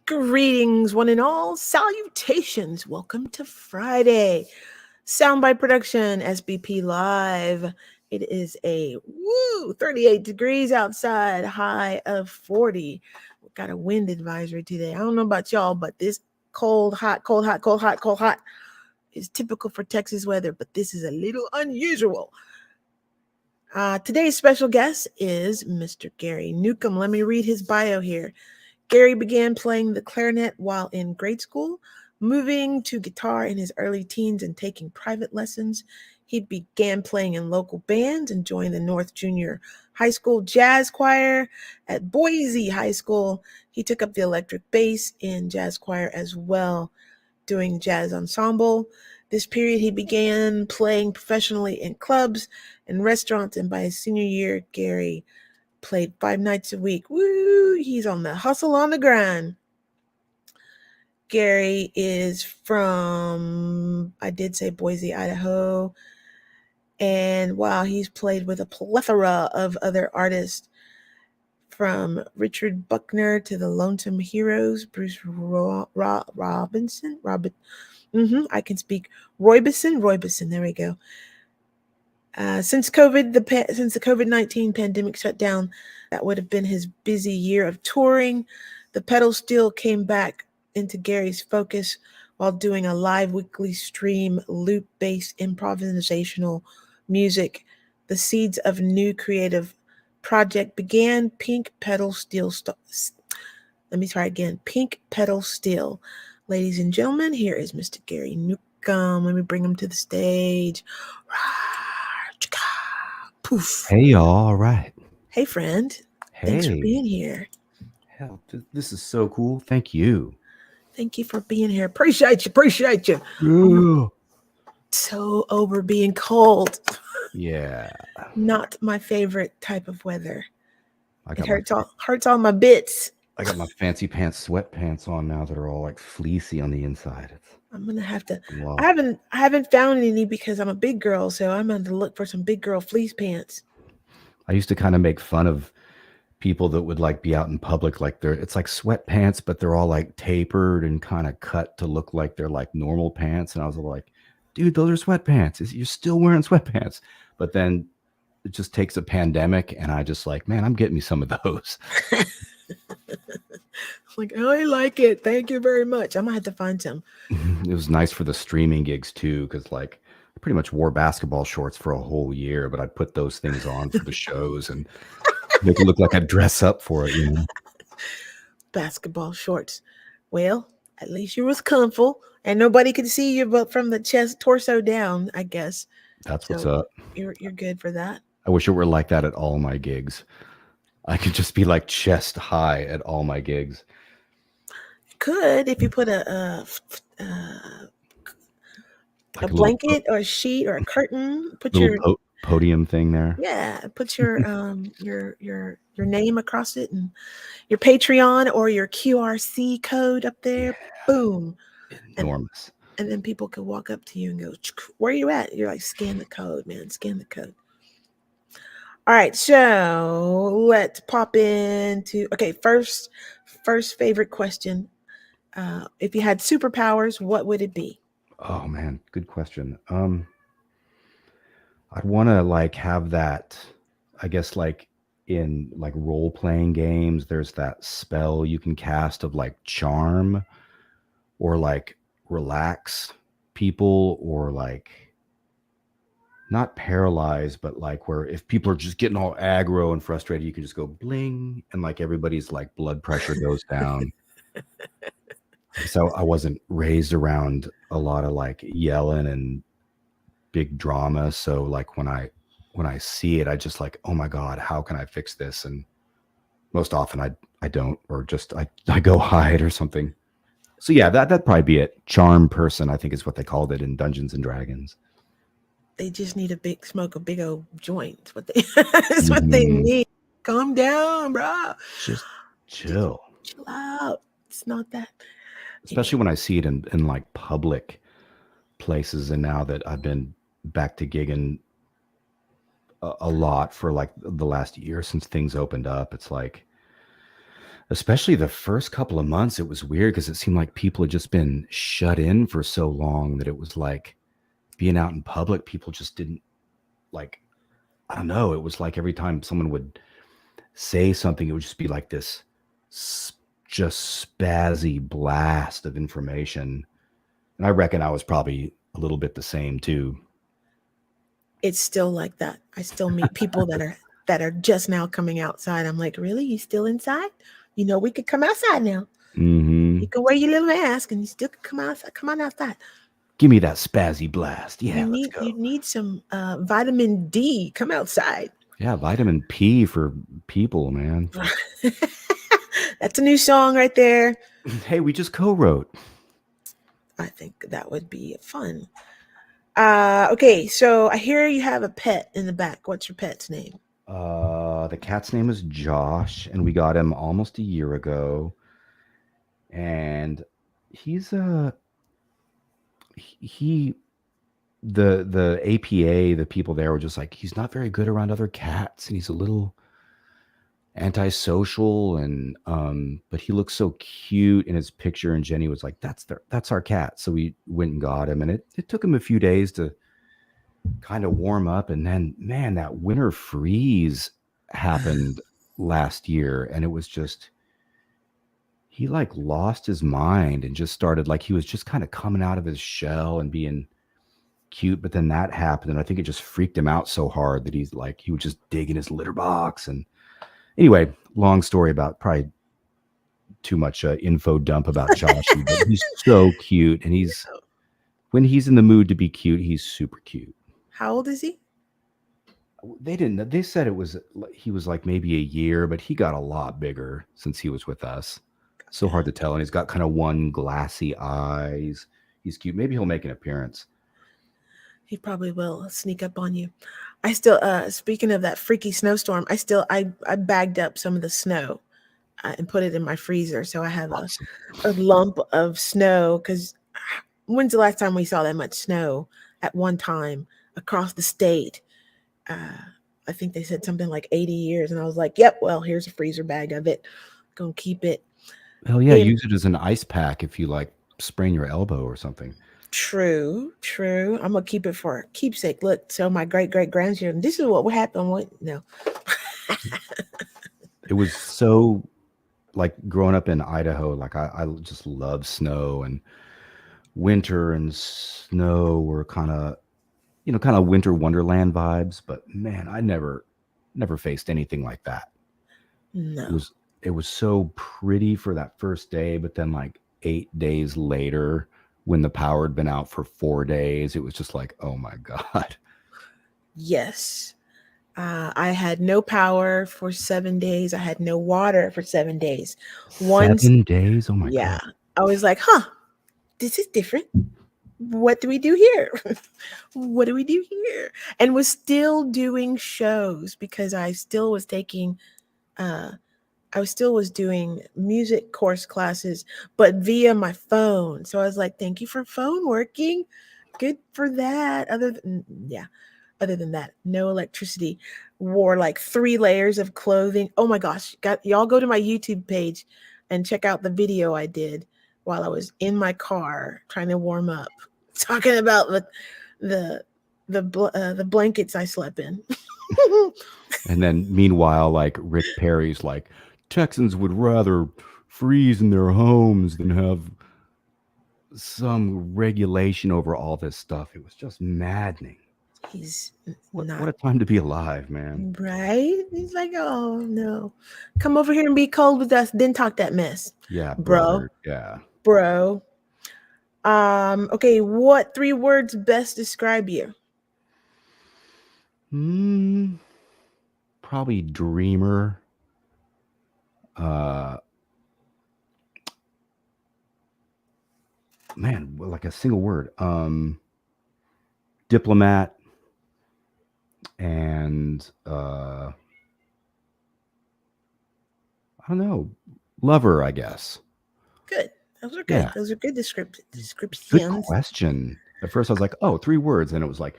Greetings, one and all. Salutations. Welcome to Friday. Soundbite Production, SBP Live. It is a 38 degrees outside, high of 40. We've got a wind advisory today. I don't know about y'all, but this cold, hot is typical for Texas weather, but this is a little unusual. Today's special guest is Mr. Gary Newcomb. Let me read his bio here. Gary began playing the clarinet while in grade school, moving to guitar in his early teens and taking private lessons. He began playing in local bands and joined the North Junior High School Jazz Choir at Boise High School. He took up the electric bass in jazz choir as well, doing jazz ensemble. This period, he began playing professionally in clubs and restaurants, and by his senior year, Gary played 5 nights a week. Woo! He's on the hustle, on the grind. Gary is from, I did say Boise, Idaho. And wow, he's played with a plethora of other artists, from Richard Buckner to the Lonesome Heroes, Bruce Robinson. I can speak. Roybison. There we go. Since the COVID-19 pandemic shut down, that would have been his busy year of touring. The pedal steel came back into Gary's focus while doing a live weekly stream, loop-based improvisational music. The seeds of new creative project began. Pink Pedal Steel. Pink Pedal Steel. Ladies and gentlemen, here is Mr. Gary Newcomb. Let me bring him to the stage. Poof. Hey, y'all. All right. Hey, friend. Hey. Thanks for being here. Hell, this is so cool. Thank you. Thank you for being here. Appreciate you. Ooh. So over being cold. Yeah. Not my favorite type of weather. It hurts all my bits. I got my fancy pants sweatpants on now that are all like fleecy on the inside. I'm gonna have to. I haven't found any because I'm a big girl, so I'm going to look for some big girl fleece pants. I used to kind of make fun of people that would like be out in public, like it's like sweatpants, but they're all like tapered and kind of cut to look like they're like normal pants. And I was like, dude, those are sweatpants. You're still wearing sweatpants. But then it just takes a pandemic, and I just like, man, I'm getting me some of those. Like, oh, I like it. Thank you very much. I might have to find some. It was nice for the streaming gigs too, because like I pretty much wore basketball shorts for a whole year, but I'd put those things on for the shows and make it look like I dress up for it, you know. Basketball shorts. Well, at least you was comfortable, and nobody could see you but from the torso down, I guess. That's what's up. You're good for that. I wish it were like that at all my gigs. I could just be like chest high at all my gigs. Could if you put a blanket or a sheet or a curtain, put your podium thing there. Yeah, put your your name across it and your Patreon or your QRC code up there. Yeah. Boom. Enormous. And then people could walk up to you and go, "Where are you at?" You're like, "Scan the code, man. Scan the code." All right, so let's pop into first favorite question. If you had superpowers, what would it be? Oh man, good question. I'd want to like have that, I guess, like in like role-playing games, there's that spell you can cast of like charm or like relax people, or like not paralyze, but like where if people are just getting all aggro and frustrated, you can just go bling and like everybody's like blood pressure goes down. So I wasn't raised around a lot of like yelling and big drama. So like when I see it, I just like, oh my God, how can I fix this? And most often I don't, or just I go hide or something. So yeah, that'd probably be it. Charm person, I think is what they called it in Dungeons and Dragons. They just need a big smoke, a big old joint. What they that's what they Hmm. need. Calm down, bro. Just Just chill. chill out. It's not that. Anyway, Especially when I see it in like public places, and now that I've been back to gigging a lot for like the last year since things opened up, it's like, especially the first couple of months, it was weird because it seemed like people had just been shut in for so long that it was like being out in public, people just didn't like, I don't know, it was like every time someone would say something, it would just be like this just spazzy blast of information. And I reckon I was probably a little bit the same too. it's still like that. I still meet people that are just now coming outside. I'm like, really? You still inside? You know, we could come outside now. You Hmm. can wear your little mask and you still can come outside. Come on outside. Give me that spazzy blast. Yeah, let's You go. need some vitamin D. Come outside. Yeah, vitamin P for people, man. That's a new song right there. Hey, we just co-wrote. I think that would be fun. Okay, so I hear you have a pet in the back. What's your pet's name? The cat's name is Josh, and we got him almost a year ago. And he's he the APA, the people there were just like, he's not very good around other cats, and he's a little antisocial, and but he looks so cute in his picture. And Jenny was like, that's our cat. So we went and got him, and it took him a few days to kind of warm up. And then, man, that winter freeze happened last year, and it was just, he like lost his mind and just started like, he was just kind of coming out of his shell and being cute. But then that happened, and I think it just freaked him out so hard that he's like, he would just dig in his litter box. And anyway, long story about probably too much info dump about Joshy, but he's so cute, and he's, when he's in the mood to be cute, he's super cute. How old is he? They didn't. They said it was, he was like maybe a year, but he got a lot bigger since he was with us. So hard to tell, and he's got kind of one glassy eyes. He's cute. Maybe he'll make an appearance. He probably will sneak up on you. I still speaking of that freaky snowstorm, I bagged up some of the snow and put it in my freezer so I have Awesome. a lump of snow cuz when's the last time we saw that much snow at one time across the state? Uh I think they said something like 80 years and I was like, "Yep, well, here's a freezer bag of it. Going to keep it Hell yeah, in." use it as an ice pack if you like sprain your elbow or something. True, true. I'm gonna keep it for a keepsake. Look, so my great grandchildren. This is what would happen. What? No. It was so, like, growing up in Idaho, like I just love snow, and winter and snow were kind of, kind of winter wonderland vibes. But man, I never faced anything like that. It No. was it was so pretty for that first day, but then like 8 days later, when the power had been out for 4 days, it was just like, oh my god. Yes. I had no power for 7 days. I had no water for 7 days. Once, 7 days? Oh my yeah, god. I was like, huh, this is different. What do we do here? What do we do here? And was still doing shows because uh, I was still was doing music course classes, but via my phone. So I was like, thank you for phone working. Good for that. Other than that, no electricity. Wore like 3 layers of clothing. Oh my gosh. Got y'all go to my YouTube page and check out the video I did while I was in my car trying to warm up. Talking about the the blankets I slept in. And then meanwhile, like Rick Perry's like, Texans would rather freeze in their homes than have some regulation over all this stuff. It was just maddening. He's What not a time to be alive, man. right. He's like, oh no, come over here and be cold with us. Then talk that mess, Yeah, bro, brother. Yeah. bro. Okay, what 3 words best describe you? Hmm. Probably dreamer. Uh man, like a single word. Diplomat and I don't know, lover, I guess. Good. Those are good. Yeah, Those are good good descriptions. question. At first, I was like, "Oh, 3 words," and it was like,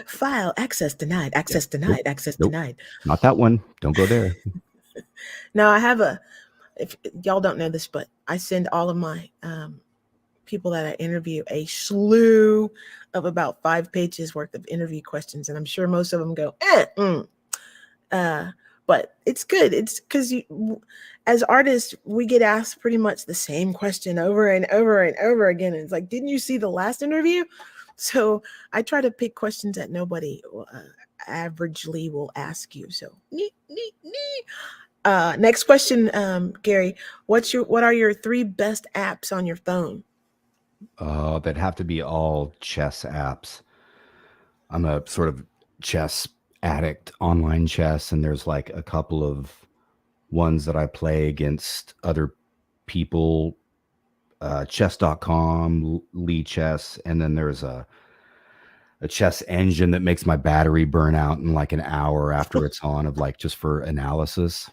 File access denied. "Yeah, Access nope, denied. Access nope, denied. not that one. Don't go there." Now I have a. If y'all don't know this, but I send all of my people that I interview a slew of about 5 pages worth of interview questions, and I'm sure most of them go, uh, but it's good. It's because as artists, we get asked pretty much the same question over and over and over again. And it's like, didn't you see the last interview? So I try to pick questions that nobody averagely will ask you. So, next question, Gary. What are your 3 best apps on your phone? That have to be all chess apps. I'm a sort of chess addict, online chess, and there's like a couple of ones that I play against other people. Chess.com, Lee Chess, and then there's a chess engine that makes my battery burn out in like an hour after it's on, of like just for analysis.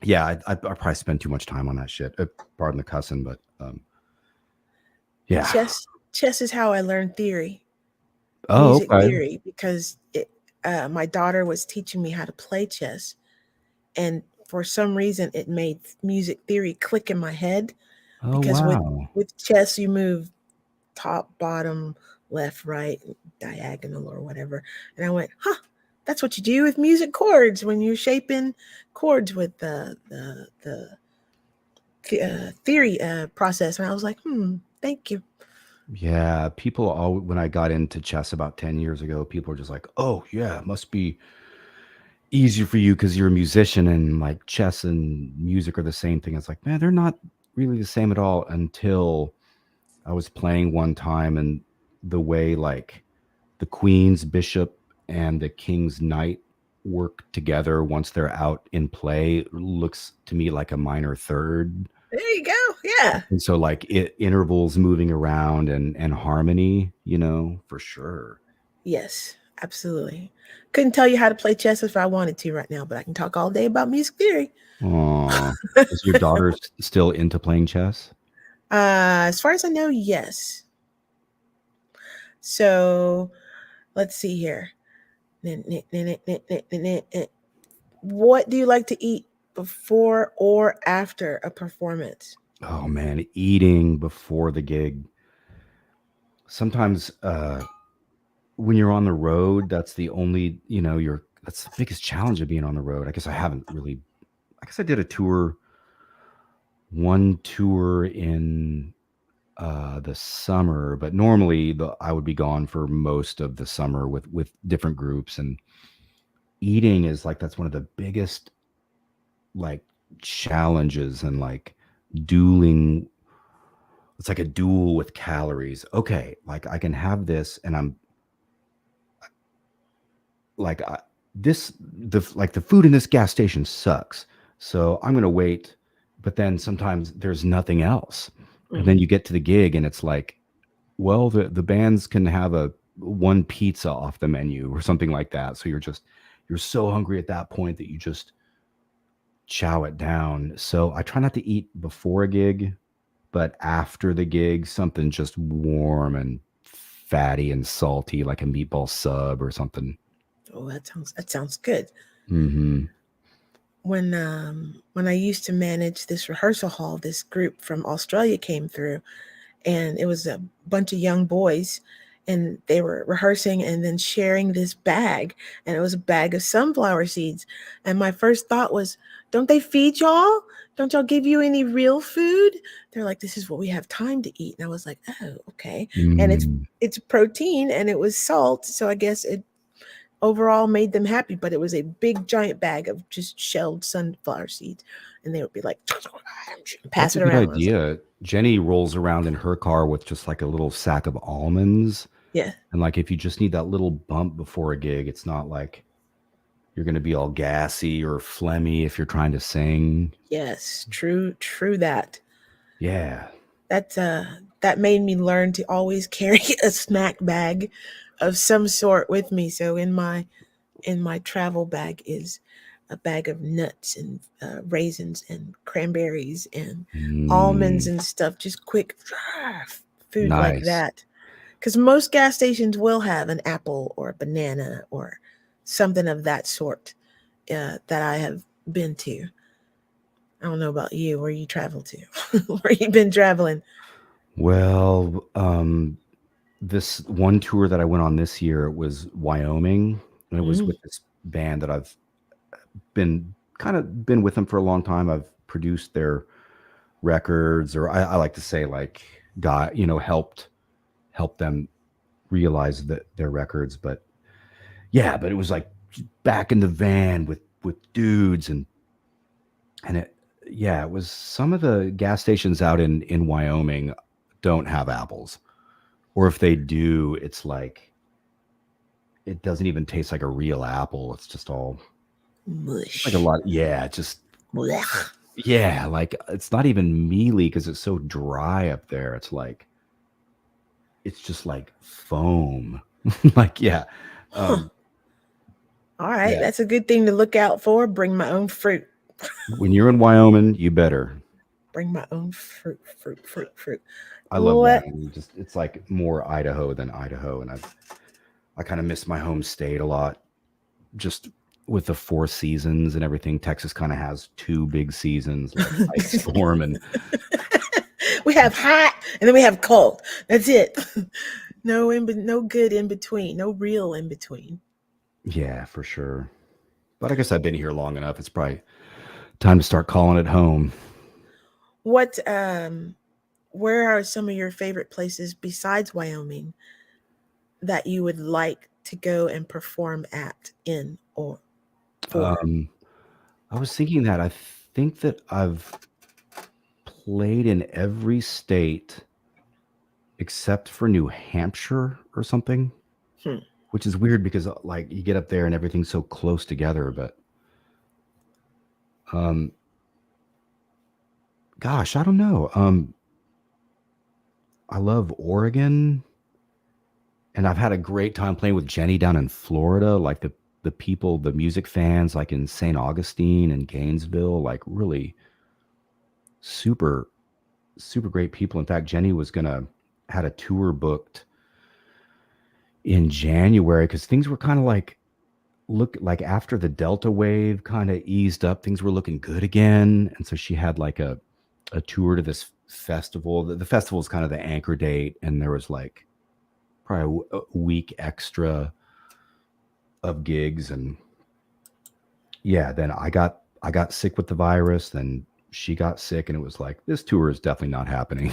Yeah, I probably spend too much time on that shit. Pardon the cussing, but yeah. Chess is how I learned theory, Oh, music okay. theory, because my daughter was teaching me how to play chess, and for some reason it made music theory click in my head, Oh, because wow. with chess you move top, bottom, left, right, diagonal, or whatever. And I went, huh, that's what you do with music chords when you're shaping chords with the theory process. And I was like, thank you. Yeah, people all when I got into chess about 10 years ago, people were just like, "Oh, yeah, it must be easier for you because you're a musician and like chess and music are the same thing." It's like, man, they're not really the same at all until I was playing one time and the way like the queen's bishop and the king's knight work together once they're out in play looks to me like a minor third. There you go. Yeah. And so like intervals moving around and harmony, for sure. Yes, absolutely. Couldn't tell you how to play chess if I wanted to right now, but I can talk all day about music theory. Aw. Is your daughter still into playing chess? As far as I know, yes. So let's see here. What do you like to eat before or after a performance? Oh man, eating before the gig. Sometimes when you're on the road, that's the only, that's the biggest challenge of being on the road. I guess I did one tour in the summer, but normally I would be gone for most of the summer with different groups, and eating is like that's one of the biggest like challenges, and like dueling. It's like a duel with calories. Okay, like I can have this, and I'm like the food in this gas station sucks, so I'm gonna wait. But then sometimes there's nothing else, and then Mm. you get to the gig, and it's like, well, the bands can have a one pizza off the menu or something like that. So you're so hungry at that point that you just chow it down. So I try not to eat before a gig, but after the gig, something just warm and fatty and salty, like a meatball sub or something. Oh, that sounds good. Hmm. When I used to manage this rehearsal hall, this group from Australia came through, and it was a bunch of young boys, and they were rehearsing and then sharing this bag, and it was a bag of sunflower seeds. And my first thought was, don't they feed y'all? Don't y'all give you any real food? They're like, this is what we have time to eat. And I was like, oh, okay. And Mm. it's protein and it was salt, so I guess it overall made them happy. But it was a big giant bag of just shelled sunflower seeds, and they would be like, That's pass a it good around. I was like, idea. Jenny rolls around in her car with just like a little sack of almonds. yeah. And like if you just need that little bump before a gig, it's not like you're going to be all gassy or phlegmy if you're trying to sing. Yes, true that. Yeah. That that made me learn to always carry a snack bag of some sort with me. So in my travel bag is a bag of nuts and raisins and cranberries and almonds Mm, and stuff. Just quick food like nice. that. Because most gas stations will have an apple or a banana or something of that sort that I have been to. I don't know about you, where you travel to, where you been traveling. Well, this one tour that I went on this year was Wyoming, and it was Mm, with this band that I've been with them for a long time. I've produced their records, or I like to say like got helped them realize that their records. But yeah, but it was like back in the van with dudes and it yeah, it was some of the gas stations out in Wyoming don't have apples. Or if they do, it's like it doesn't even taste like a real apple. It's just all it's like a mush. lot yeah, just Blech. yeah, like it's not even mealy because it's so dry up there. It's just like foam. Like yeah. Huh. Um All right, yeah. that's a good thing to look out for. Bring my own fruit. When you're in Wyoming, you better. Bring my own fruit, fruit, fruit, fruit. I love What? Wyoming. Just it's like more Idaho than Idaho, and I kind of miss my home state a lot. Just with the four seasons and everything, Texas kind of has two big seasons, like ice storm and We have hot and then we have cold. That's it. No good in between. No real in between. yeah, for sure. But I guess I've been here long enough. It's probably time to start calling it home. What where are some of your favorite places besides Wyoming that you would like to go and perform at in or for? Um, I was thinking that I think that I've played in every state except for New Hampshire or something, Hmm. which is weird because like you get up there and everything's so close together. But um, gosh, I don't know. I love Oregon, and I've had a great time playing with Jenny down in Florida. Like the people, the music fans, like in St. Augustine and Gainesville, like really super super great people. In fact, Jenny was gonna had a tour booked in January because things were kind of like look like after the Delta wave kind of eased up, things were looking good again, and so she had like a tour to this festival. The festival is kind of the anchor date, and there was like probably a week extra of gigs, and yeah, then I got sick with the virus, then she got sick, and it was like this tour is definitely not happening.